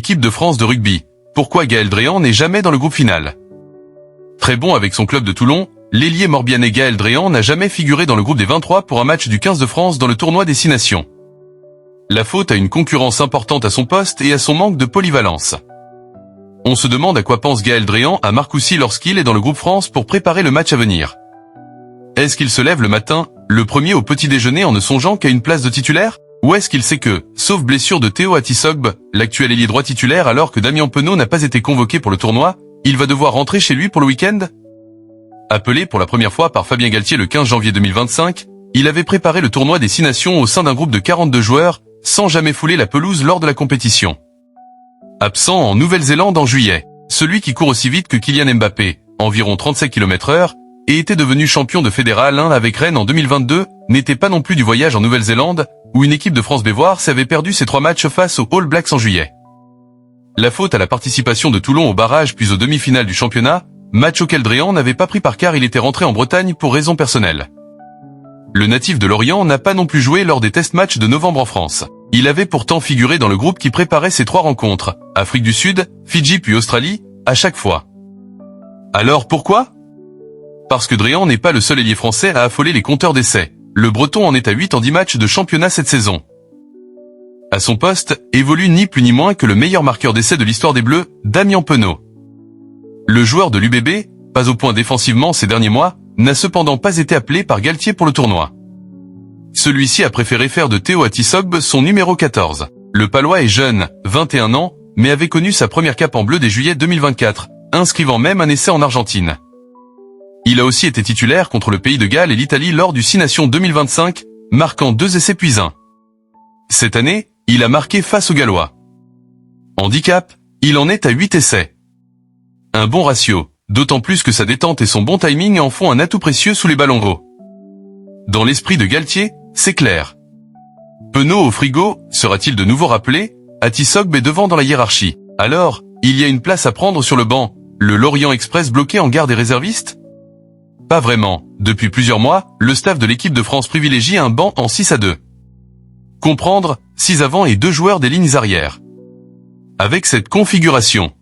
équipe de France de rugby. Pourquoi Gaël Dréan n'est jamais dans le groupe final? Très bon avec son club de Toulon, l'ailier morbihanais Gaël Dréan n'a jamais figuré dans le groupe des 23 pour un match du 15 de France dans le tournoi des 6 nations. La faute à une concurrence importante à son poste et à son manque de polyvalence. On se demande à quoi pense Gaël Dréan à Marcoussis lorsqu'il est dans le groupe France pour préparer le match à venir. Est-ce qu'il se lève le matin, le premier au petit déjeuner en ne songeant qu'à une place de titulaire? Ou est-ce qu'il sait que, sauf blessure de Théo Atisogbe, l'actuel ailier droit titulaire alors que Damien Penaud n'a pas été convoqué pour le tournoi, il va devoir rentrer chez lui pour le week-end? Appelé pour la première fois par Fabien Galtier le 15 janvier 2025, il avait préparé le tournoi des 6 nations au sein d'un groupe de 42 joueurs, sans jamais fouler la pelouse lors de la compétition. Absent en Nouvelle-Zélande en juillet, celui qui court aussi vite que Kylian Mbappé, environ 37 km/h, et était devenu champion de Fédéral 1 avec Rennes en 2022, n'était pas non plus du voyage en Nouvelle-Zélande, où une équipe de France Bévoire s'avait perdu ses 3 matchs face aux All Blacks en juillet. La faute à la participation de Toulon au barrage puis aux demi-finales du championnat, match auquel Dréan n'avait pas pris part car il était rentré en Bretagne pour raisons personnelles. Le natif de Lorient n'a pas non plus joué lors des test-matchs de novembre en France. Il avait pourtant figuré dans le groupe qui préparait ces 3 rencontres, Afrique du Sud, Fidji puis Australie, à chaque fois. Alors pourquoi? Parce que Dréan n'est pas le seul ailier français à affoler les compteurs d'essais. Le Breton en est à 8 en 10 matchs de championnat cette saison. À son poste, évolue ni plus ni moins que le meilleur marqueur d'essais de l'histoire des Bleus, Damien Penaud. Le joueur de l'UBB, pas au point défensivement ces derniers mois, n'a cependant pas été appelé par Galtier pour le tournoi. Celui-ci a préféré faire de Théo Atisogbe son numéro 14. Le Palois est jeune, 21 ans, mais avait connu sa première cape en bleu dès juillet 2024, inscrivant même un essai en Argentine. Il a aussi été titulaire contre le Pays de Galles et l'Italie lors du 6 Nations 2025, marquant 2 essais puis 1. Cette année, il a marqué face aux Gallois. Handicap, il en est à 8 essais. Un bon ratio, d'autant plus que sa détente et son bon timing en font un atout précieux sous les ballons hauts. Dans l'esprit de Galtier, c'est clair. Penaud au frigo, sera-t-il de nouveau rappelé? Atisogbe est devant dans la hiérarchie. Alors, il y a une place à prendre sur le banc, le Lorient Express bloqué en gare des réservistes? Pas vraiment. Depuis plusieurs mois, le staff de l'équipe de France privilégie un banc en 6-2. Comprendre, 6 avant et 2 joueurs des lignes arrières. Avec cette configuration,